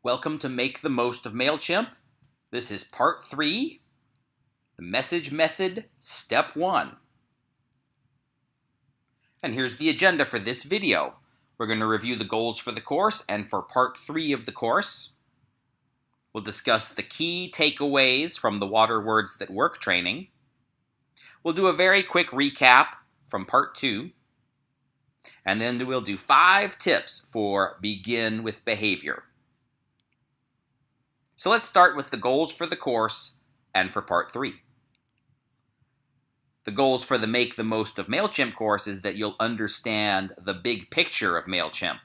Welcome to Make the Most of Mailchimp. This is part 3, the message method, step 1. And here's the agenda for this video. We're going to review the goals for the course and for part 3 of the course. We'll discuss the key takeaways from the Water Words That Work training. We'll do a very quick recap from part 2. And then we'll do 5 tips for begin with behavior. So let's start with the goals for the course and for part 3. The goals for the Make the Most of Mailchimp course is that you'll understand the big picture of Mailchimp,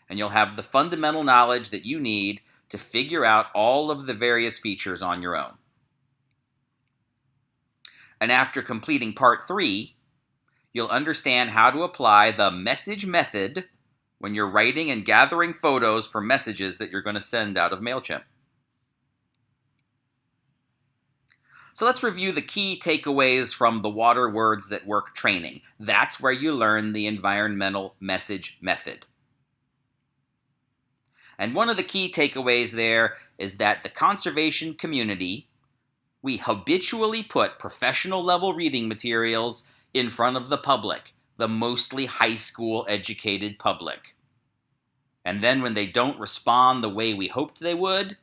and you'll have the fundamental knowledge that you need to figure out all of the various features on your own. And after completing part 3, you'll understand how to apply the message method when you're writing and gathering photos for messages that you're going to send out of Mailchimp. So let's review the key takeaways from the Water Words That Work training. That's where you learn the environmental message method. And one of the key takeaways there is that the conservation community, we habitually put professional level reading materials in front of the public, the mostly high school educated public. And then when they don't respond the way we hoped they would,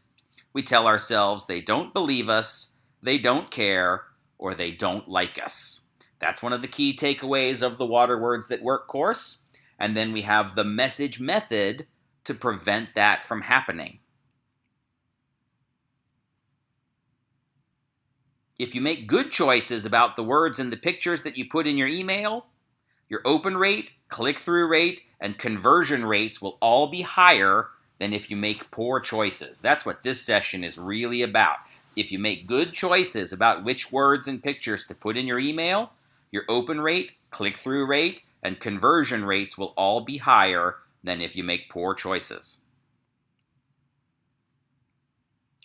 we tell ourselves they don't believe us, they don't care, or they don't like us. That's one of the key takeaways of the Water Words That Work course. And then we have the message method to prevent that from happening. If you make good choices about the words and the pictures that you put in your email, your open rate, click-through rate, and conversion rates will all be higher than if you make poor choices. That's what this session is really about. If you make good choices about which words and pictures to put in your email, your open rate, click-through rate, and conversion rates will all be higher than if you make poor choices.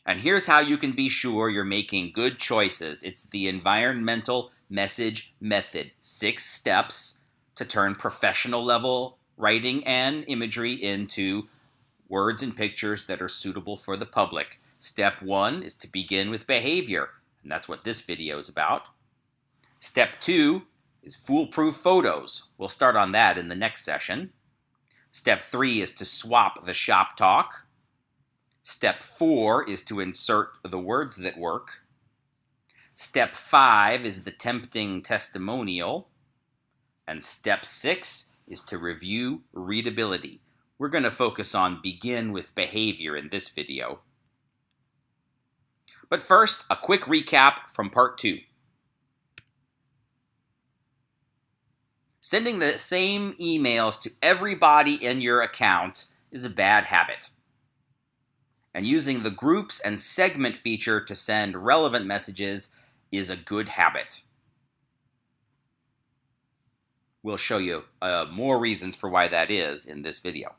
And here's how you can be sure you're making good choices. It's the environmental message method. 6 steps to turn professional level writing and imagery into words and pictures that are suitable for the public. Step 1 is to begin with behavior, and that's what this video is about. Step 2 is foolproof photos. We'll start on that in the next session. Step 3 is to swap the shop talk. Step 4 is to insert the words that work. Step 5 is the tempting testimonial. And step 6 is to review readability. We're going to focus on begin with behavior in this video. But first, a quick recap from part 2. Sending the same emails to everybody in your account is a bad habit. And using the groups and segment feature to send relevant messages is a good habit. We'll show you more reasons for why that is in this video.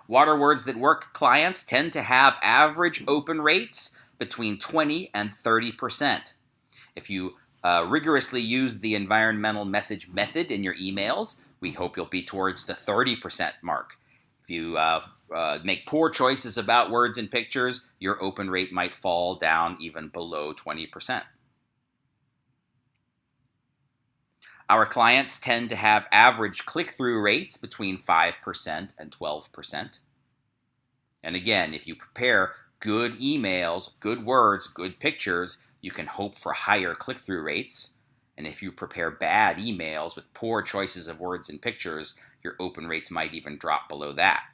Water Words That Work clients tend to have average open rates between 20 and 30%. If you rigorously use the environmental message method in your emails, we hope you'll be towards the 30% mark. If you make poor choices about words and pictures, your open rate might fall down even below 20%. Our clients tend to have average click-through rates between 5% and 12%. And again, if you prepare good emails, good words, good pictures, you can hope for higher click-through rates. And if you prepare bad emails with poor choices of words and pictures, your open rates might even drop below that.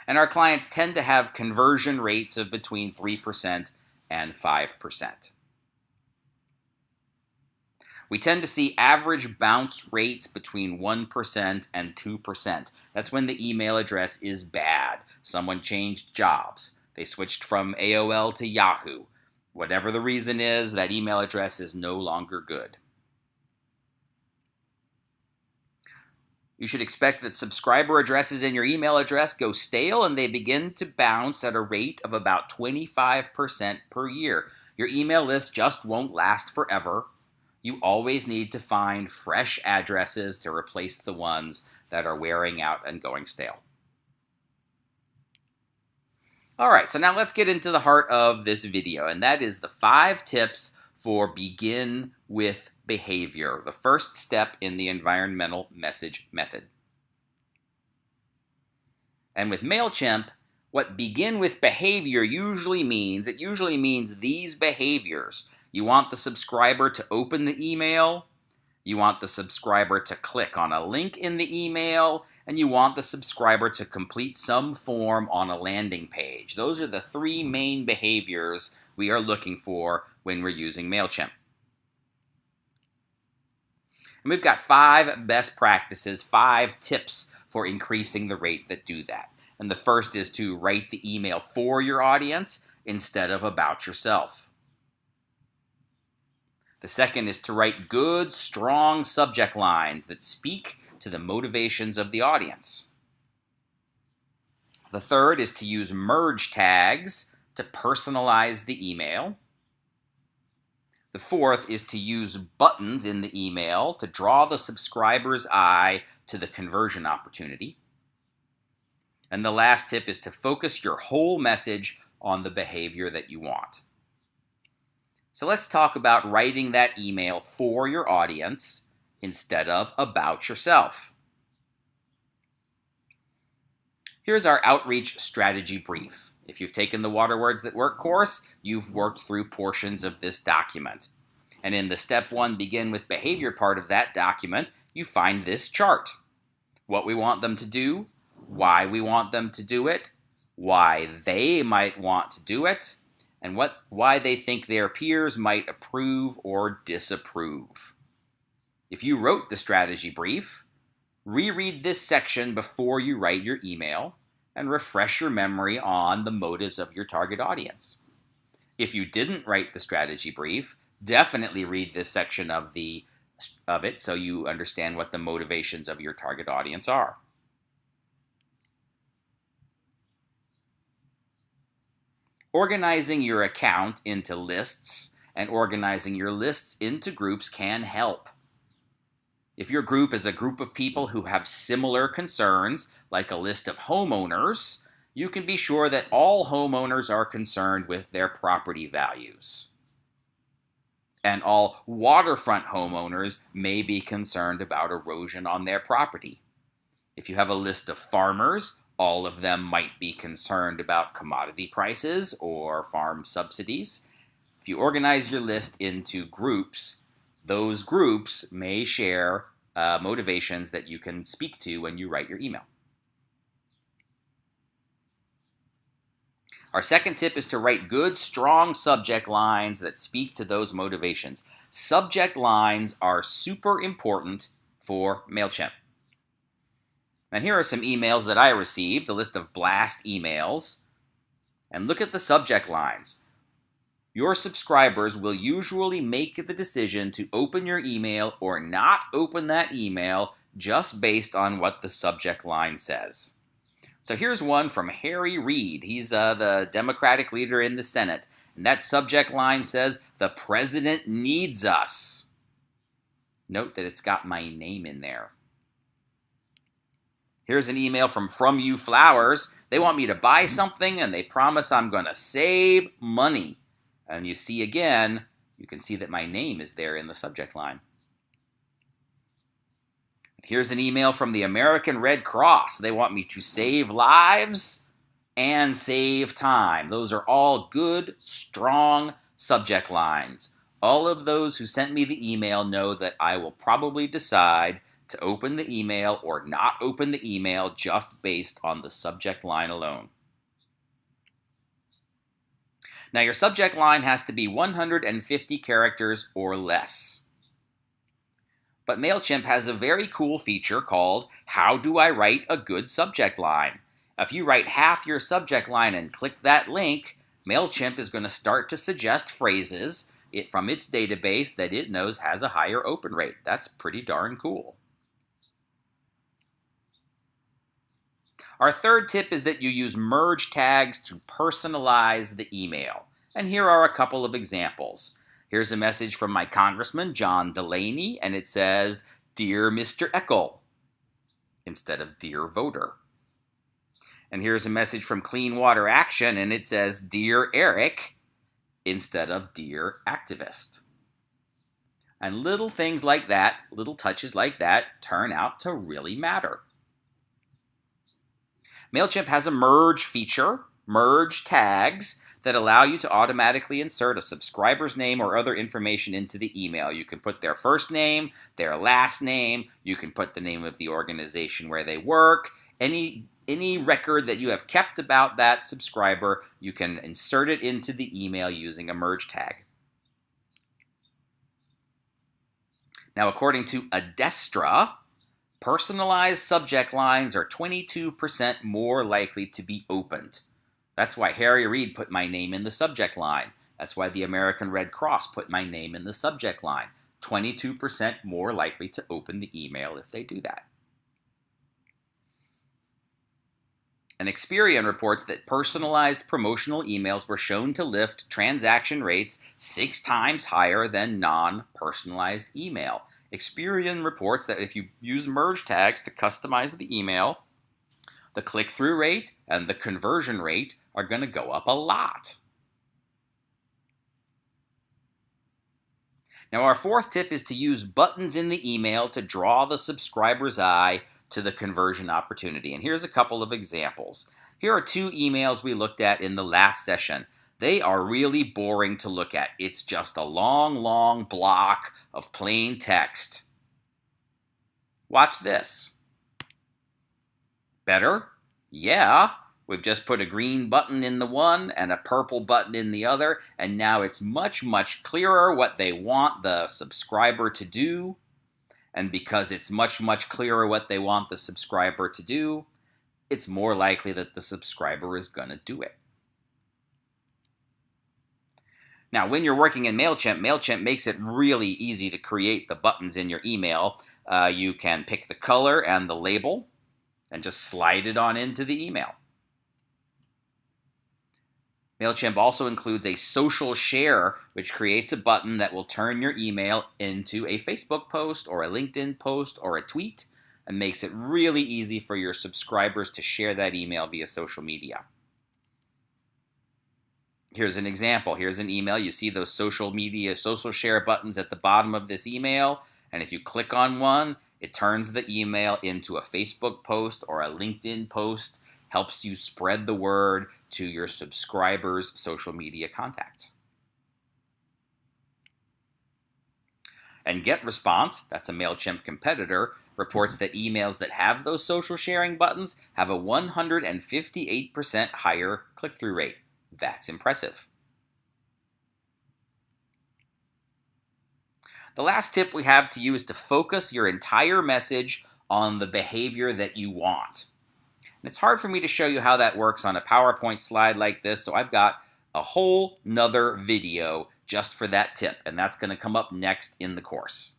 And our clients tend to have conversion rates of between 3% and 5%. We tend to see average bounce rates between 1% and 2%. That's when the email address is bad. Someone changed jobs. They switched from AOL to Yahoo. Whatever the reason is, that email address is no longer good. You should expect that subscriber addresses in your email address go stale and they begin to bounce at a rate of about 25% per year. Your email list just won't last forever. You always need to find fresh addresses to replace the ones that are wearing out and going stale. All right, so now let's get into the heart of this video, and that is the 5 tips for begin with behavior, the first step in the environmental message method. And with Mailchimp, what begin with behavior usually means these behaviors. You want the subscriber to open the email, you want the subscriber to click on a link in the email, and you want the subscriber to complete some form on a landing page. Those are the 3 main behaviors we are looking for when we're using Mailchimp. And we've got 5 best practices, 5 tips for increasing the rate that do that. And the first is to write the email for your audience instead of about yourself. The second is to write good, strong subject lines that speak to the motivations of the audience. The third is to use merge tags to personalize the email. The fourth is to use buttons in the email to draw the subscriber's eye to the conversion opportunity. And the last tip is to focus your whole message on the behavior that you want. So let's talk about writing that email for your audience instead of about yourself. Here's our outreach strategy brief. If you've taken the Waterwords That Work course, you've worked through portions of this document. And in the Step 1 Begin with Behavior part of that document, you find this chart. What we want them to do, why we want them to do it, why they might want to do it, and why they think their peers might approve or disapprove. If you wrote the strategy brief, reread this section before you write your email and refresh your memory on the motives of your target audience. If you didn't write the strategy brief, definitely read this section of it so you understand what the motivations of your target audience are. Organizing your account into lists and organizing your lists into groups can help. If your group is a group of people who have similar concerns, like a list of homeowners, you can be sure that all homeowners are concerned with their property values. And all waterfront homeowners may be concerned about erosion on their property. If you have a list of farmers, all of them might be concerned about commodity prices or farm subsidies. If you organize your list into groups, those groups may share motivations that you can speak to when you write your email. Our second tip is to write good, strong subject lines that speak to those motivations. Subject lines are super important for Mailchimp. And here are some emails that I received, a list of blast emails. And look at the subject lines. Your subscribers will usually make the decision to open your email or not open that email just based on what the subject line says. So here's one from Harry Reid. He's the Democratic leader in the Senate. And that subject line says, "The president needs us." Note that it's got my name in there. Here's an email from You Flowers. They want me to buy something and they promise I'm going to save money. And you see again, you can see that my name is there in the subject line. Here's an email from the American Red Cross. They want me to save lives and save time. Those are all good, strong subject lines. All of those who sent me the email know that I will probably decide to open the email or not open the email just based on the subject line alone. Now your subject line has to be 150 characters or less. But Mailchimp has a very cool feature called How Do I Write a Good Subject Line? If you write half your subject line and click that link, Mailchimp is going to start to suggest phrases from its database that it knows has a higher open rate. That's pretty darn cool. Our third tip is that you use merge tags to personalize the email. And here are a couple of examples. Here's a message from my congressman, John Delaney, and it says, "Dear Mr. Eckel," instead of "Dear Voter." And here's a message from Clean Water Action, and it says, "Dear Eric," instead of "Dear Activist." And little things like that, little touches like that, turn out to really matter. Mailchimp has a merge feature, merge tags, that allow you to automatically insert a subscriber's name or other information into the email. You can put their first name, their last name, you can put the name of the organization where they work, any record that you have kept about that subscriber, you can insert it into the email using a merge tag. Now, according to Adestra, personalized subject lines are 22% more likely to be opened. That's why Harry Reid put my name in the subject line. That's why the American Red Cross put my name in the subject line. 22% more likely to open the email if they do that. And Experian reports that personalized promotional emails were shown to lift transaction rates 6 times higher than non-personalized email. Experian reports that if you use merge tags to customize the email, the click-through rate and the conversion rate are going to go up a lot. Now, our fourth tip is to use buttons in the email to draw the subscriber's eye to the conversion opportunity. And here's a couple of examples. Here are 2 emails we looked at in the last session. They are really boring to look at. It's just a long block of plain text. Watch this. Better? Yeah. We've just put a green button in the one and a purple button in the other, and now it's much clearer what they want the subscriber to do. And because it's much clearer what they want the subscriber to do, it's more likely that the subscriber is going to do it. Now, when you're working in Mailchimp makes it really easy to create the buttons in your email. You can pick the color and the label and just slide it on into the email. Mailchimp also includes a social share, which creates a button that will turn your email into a Facebook post or a LinkedIn post or a tweet, and makes it really easy for your subscribers to share that email via social media. Here's an example. Here's an email. You see those social share buttons at the bottom of this email, and if you click on one, it turns the email into a Facebook post or a LinkedIn post, helps you spread the word to your subscribers' social media contacts. And GetResponse, that's a Mailchimp competitor, reports that emails that have those social sharing buttons have a 158% higher click-through rate. That's impressive. The last tip we have to you is to focus your entire message on the behavior that you want. And it's hard for me to show you how that works on a PowerPoint slide like this, so I've got a whole nother video just for that tip, and that's going to come up next in the course.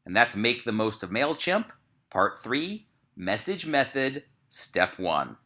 And that's Make the Most of Mailchimp, Part 3, Message Method, Step 1.